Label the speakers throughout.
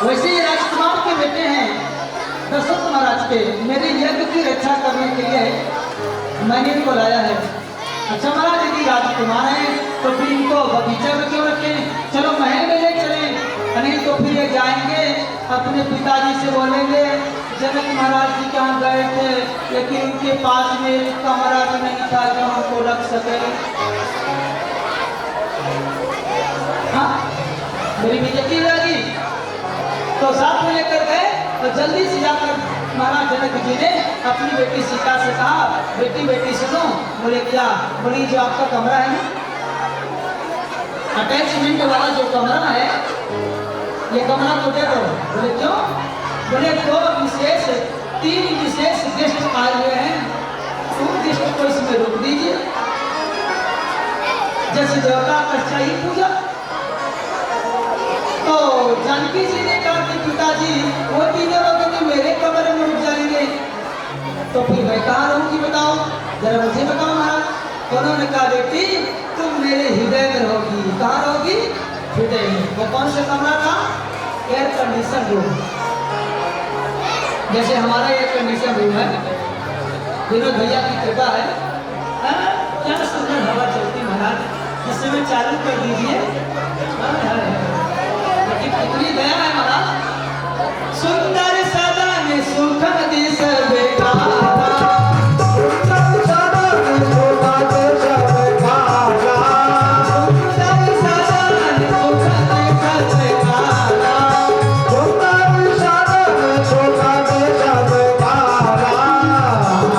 Speaker 1: वैसे ही राजकुमार के बेटे हैं दशरथ महाराज के, मेरे यज्ञ की रक्षा करने के लिए मैंने इनको लाया है। अच्छा महाराज, यदि राजकुमार है तो फिर इनको बगीचे में क्यों रखें? चलो महल में ले चले, नहीं तो फिर ये जाएंगे अपने पिताजी से बोलेंगे जनक महाराज जी कहाँ गए थे, लेकिन उनके पास में कमरा भी नहीं था जो हमको रख सके। हाँ, मेरी बेइज्जती हो जाएगी। तो साथ में लेकर गए और जल्दी से जाकर महाराज जनक जी ने अपनी बेटी सीता से कहा, बेटी बेटी सुनो। बोले क्या? बोली जो आपका कमरा है ना, अटैचमेंट वाला जो कमरा है, ये कमरा को दे दो। बोले क्यों? बोले तीन विशेष गेस्ट आए हुए हैं, उन गेस्ट को इसमें रोक दीजिए, जैसे देवता का चाहिए पूजा। तो जानकी जी ने कहा कि पिताजी वो तीनों लोग तो मेरे कमरे में रुक जाएंगे, तो फिर मैं कहाँ रहूंगी बताओ, जरा मुझे बताओ महाराज। उन्होंने कहा बेटी तुम मेरे हृदय में रहोगी। कहाँ रहोगी? हृदय में। वो कौन सा कमरा था? Air condition room. जैसे हमारा एयर कंडीशन रूम है, विनोद भैया की कृपा है, क्या सुंदर हवा चलती महाराज, जिससे में चालू कर दीजिए। कितनी दया है महाराज। सुंदर सदा में सुख दिस बेकारा, सुंदर सदा में सुख दिस बेकारा, सुंदर सदा में सुख दिस बेकारा, सुंदर सदा में सुख दिस बेकारा,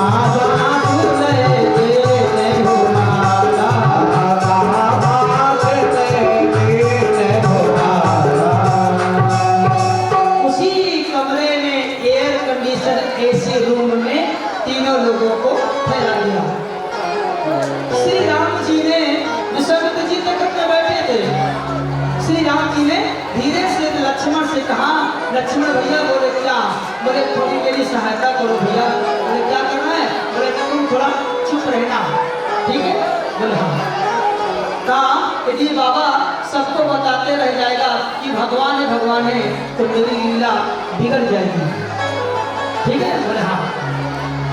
Speaker 1: आजा तुझे देने बुलाया, आजा तुझे देने बुलाया। उसी कमरे में एयर कंडीशन एसी रूम में तीनों लोगों को फैला दिया। श्री राम जी ने विश्वामित्र जी तक में बैठे थे। श्री राम जी ने धीरे से लक्ष्मण से कहा, लक्ष्मण भैया। बोले क्या? बोले थोड़ी मेरी सहायता करो भैया। बोले क्या करना है? बोले तुम थोड़ा चुप रहना, ठीक है? बोले हाँ। कहा यदि बाबा सबको बताते रह जाएगा कि भगवान है तो मेरी लीला बिगड़ जाएगी, ठीक है? बोले हाँ।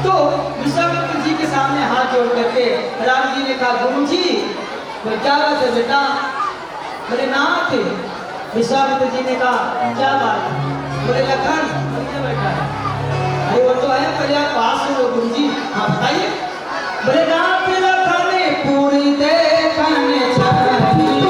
Speaker 1: तो विश्वामित्र जी के सामने हाथ जोड़ करके राम जी ने कहा गुरु जी। बोले क्या बात है बेटा? बोले नाथ। विश्वामित्र जी ने कहा क्या बात है? बोले लखन बैठा है। अरे वो तो है, पहले आप पास हो गुरु जी। हाँ बताइए। बोले नाथ लखन पूरी देखने चाहिए,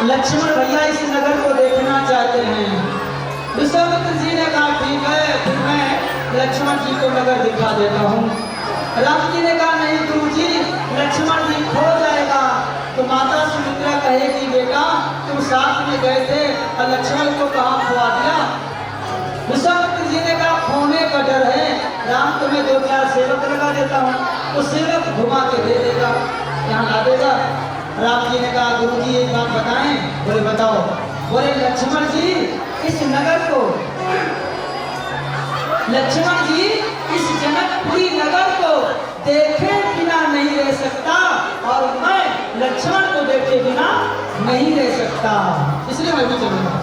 Speaker 1: लक्ष्मण भैया इस नगर को देखना चाहते हैं। विश्वामित्र जी ने कहा ठीक है, फिर मैं लक्ष्मण जी को नगर दिखा देता हूँ। राम जी ने कहा नहीं गुरु जी, लक्ष्मण जी खो जाएगा तो माता सुमित्रा कहेगी बेटा तुम साथ में गए थे और लक्ष्मण को कहाँ खुआ दिया। विश्वामित्र जी ने कहा खोने का डर है, राम तुम्हें 2-4 सेवक लगा देता हूँ, तो सेवक घुमा के दे देगा, यहाँ ला देगा। राम जी ने कहा गुरु जी एक बात बताएं। बोले बताओ। बोले लक्ष्मण जी इस नगर को, लक्ष्मण जी इस जनकपुरी नगर को देखे बिना नहीं रह सकता और मैं लक्ष्मण को देखे बिना नहीं रह सकता, इसलिए मैं भी चलूंगा।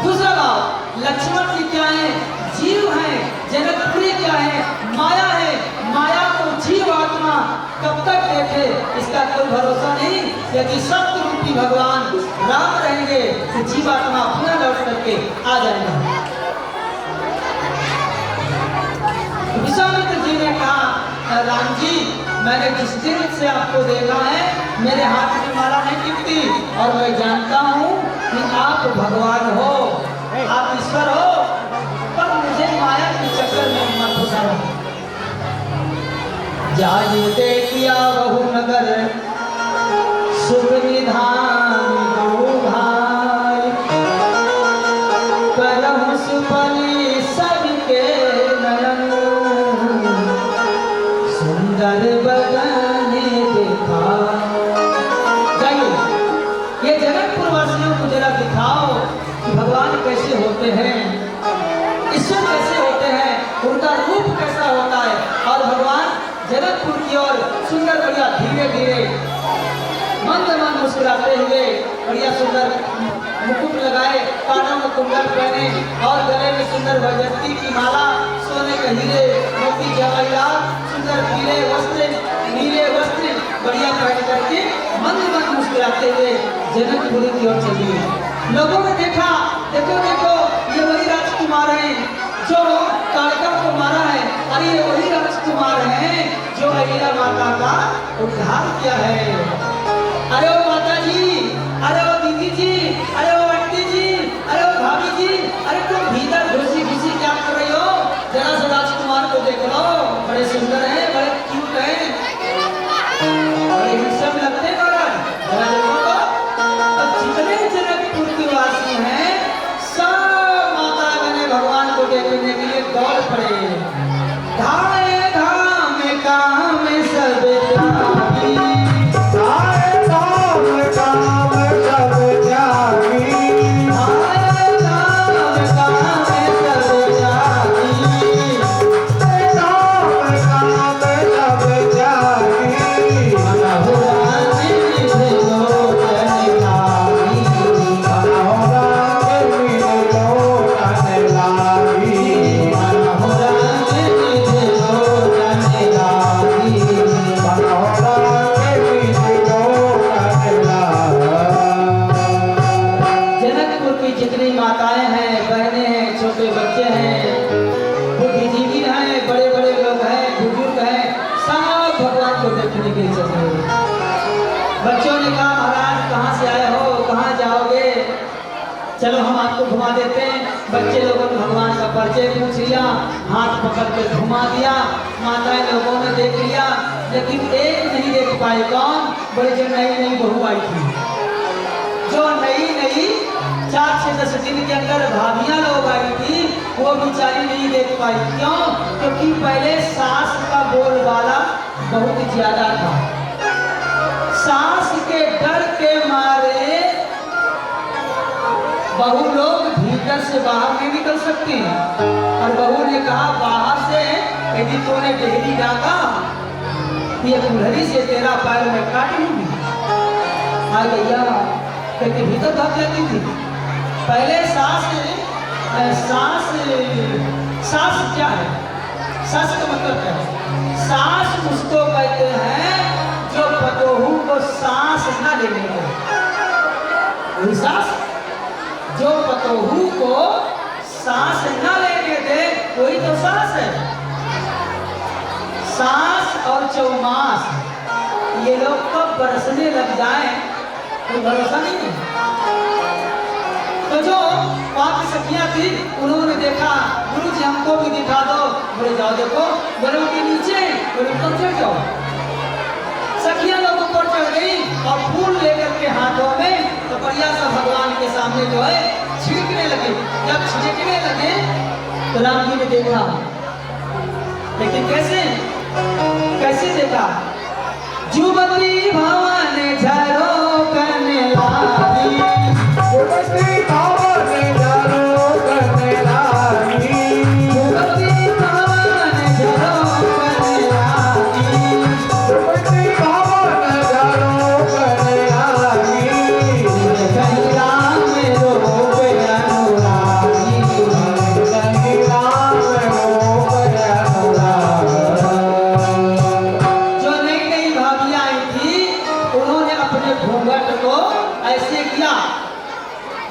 Speaker 1: दूसरा बात, लक्ष्मण जी क्या है? जीव हैं। जनकपुरी क्या है? माया है। माया को जीव आत्मा कब तक देखे इसका कोई भरोसा नहीं। यदि सत्य रूपी भगवान राम रहेंगे तो जीवात्मा पुनः लौट करके आ जाएगा। विश्वामित्र जी ने कहा राम जी मैंने जिस दिन से आपको देखा है मेरे हाथ में माला नहीं टिकती और मैं जानता हूँ कि आप जाय देखिया बहु नगर सुख निधान बहु भाई करहु सुपली सबके नयन सुंदर बगाने देखा। जाइए ये जनकपुर वासियों को जरा दिखाओ कि भगवान कैसे होते हैं, ईश्वर कैसे होते हैं, उनका रूप कैसा होता है। और भगवान जनकपुर की ओर सुंदर बढ़िया धीरे धीरे मंद मंद मुस्कुराते हुए बढ़िया सुंदर मुकुट लगाए, कानों में कुंडल पहने और गले में सुंदर वैजयंती की माला, सोने के हीरे मोती जवाहरात, सुंदर पीले वस्त्र नीले वस्त्र बढ़िया पहन करके मंद मंद मुस्कुराते हुए जनकपुरी की ओर चली। लोगों ने देखा, देखो देखो ये वही राजकुमार हैं जो कालिका को मारा है, अरे ये वही राजकुमार हैं जो अहिल्या माता का उद्धार किया है। अरे वो माता जी, अरे वो दीदी जी, अरे वो आंटी जी, अरे वो भाभी जी, अरे तुम भीतर घुसी घुसी क्या कर रही हो? जरा सा राजकुमार को देख लो, बड़े सुंदर हैं, बड़े क्यूट हैं, बड़े हैंडसम लगते हैं। जरा देखो तो अब जितने जनकपुर के वासी हैं सब माता बने भगवान को देखने के लिए दौड़ पड़े। धाए धाम काम सब त्यागी, धाए धाम काम सब त्यागी, धाए धाम काम सब त्यागी, धाम काम सब त्यागी, मनहुरा निज लोचन लागी, मनहुरा निज लोचन लागी, मनहुरा निज लोचन लागी, मनहुरा निज लोचन लागी। जनकपुर की जितनी माताएं हैं, बहनें हैं, छोटे बच्चे हैं, बुद्धिजीवी हैं, बड़े बड़े लोग हैं, बुजुर्ग हैं, सब भगवान को देखने के लिए चले। बच्चों ने कहा महाराज कहाँ से आए हो, कहाँ जाओगे, चलो हम आपको घुमा देते हैं। बच्चे लोगों ने भगवान का परिचय पूछ लिया, हाथ पकड़ के घुमा दिया। माताएं लोगों ने देख लिया, लेकिन एक नहीं देख पाए, कौन? बड़ी जो नई नई बहू आई थी, जो नई नई 4 से 10 दिन के अंदर भाभियां लोग आई थी, वो बेचारी नहीं देख पाई। क्यों? क्योंकि पहले सास का बोलबाला बहुत ज्यादा था। सास के डर के मारे बहू लोग भीतर से बाहर नहीं निकल सकती। और बहू ने कहा बाहर से यदि तूने डेहरी डाका ये कुल्हड़ी से तेरा पैर में काट लूंगी। आ गैया कहते भीतर भाग जाती थी। पहले सास क्या है? सास का मतलब क्या है? सास उसको कहते हैं जो पतोहू को सांस न लेने दे। वही सास जो पतोहू को सांस न लेने दे, वही तो सास है। सास और चौमास ये लोग कब बरसने लग जाए कोई भरोसा नहीं है। तो जो वहाँ की सखियाँ थी उन्होंने देखा, गुरु जी हमको भी दिखा दो। बोले जाओ देखो, बोले उनके नीचे, बोले ऊपर चढ़ जाओ। सखियाँ लोग ऊपर चढ़ गई और फूल लेकर के हाथों में तो बढ़िया सा भगवान के सामने जो है छिड़कने लगे। जब छिड़कने लगे तो राम जी ने देखा, लेकिन कैसे कैसे देखा? जुबती भवन झरोकन लागी, जुबती भवन झरोकन लागी, जुबती भवन झरोकन लागी, जुबती भवन झरोकन लागी, कहीं राम रूप अनुरागी, कहीं राम रूप अनुरागी। जो नई नई भाभियां आई थी उन्होंने अपने घूंघट को ऐसे किया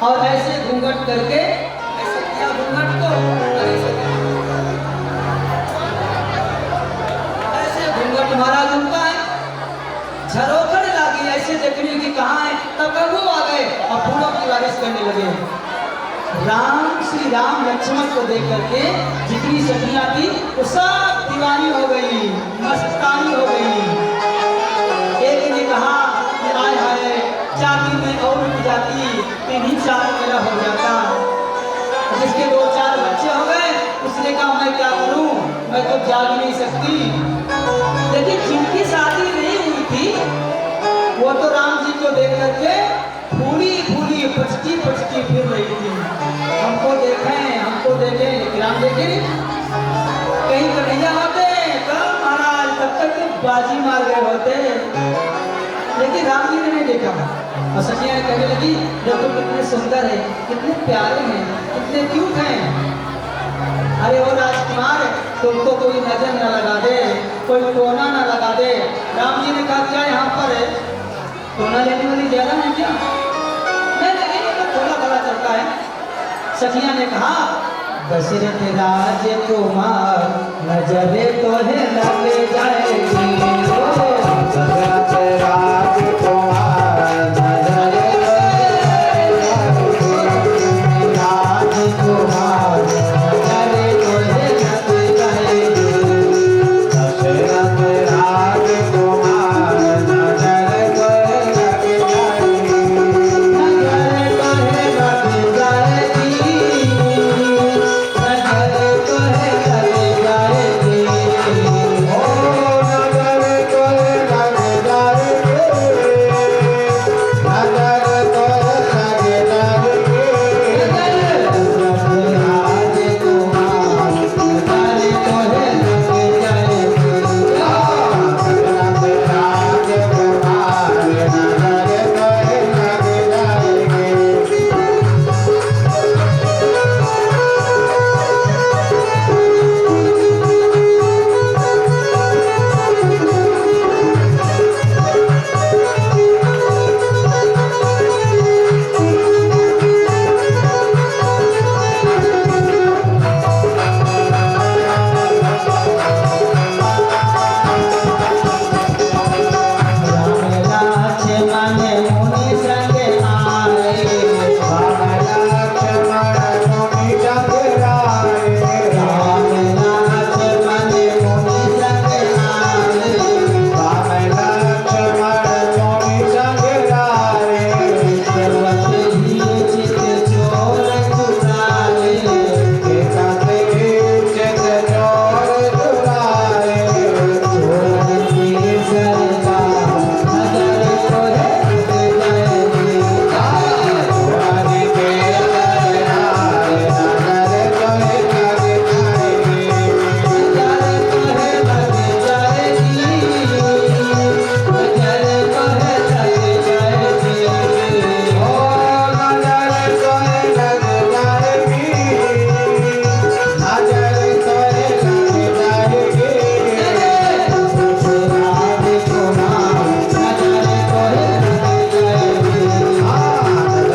Speaker 1: और ऐसे घूंघट करके ऐसे किया घूंघट को और ऐसे घूंघट मारा घूमता है। झरोखड़ लागी ऐसे देखने की कहाँ है, तब वो आ गए और फूलों की बारिश करने लगे। श्री राम लक्ष्मण को देख करके जितनी सखियां थी वो सब दीवानी हो गई, मस्तानी हो गई। एक ने कहा कि आय हाय जाति में और उठ जाती, तीन चार मेरा हो जाता। जिसके 2-4 बच्चे हो गए उसने कहा मैं क्या करूं, मैं तो जाग नहीं सकती। लेकिन जिनकी शादी नहीं हुई थी वो तो राम जी को देख करके फूली फूली पचकी पचकी फिर रही थी। हमको देखे लेकिन राम देखे नहीं। कहीं कन्हैया होते कब महाराज तब तक तो बाजी मार गए होते, लेकिन राम जी ने नहीं देखा। और सखियां कहने लगी देखो कितने सुंदर है, कितने प्यारे हैं, कितने क्यूट हैं। अरे वो राजकुमार तुमको कोई नजर न लगा दे, कोई टोना न लगा दे। राम जी ने कहा क्या यहाँ पर है टोना लेने वाली ज्यादा है क्या? नहीं नहीं तो थोड़ा बड़ा चलता है। सखिया ने कहा दशरथ राज कुमार नजरे तो है लगे जाएगी।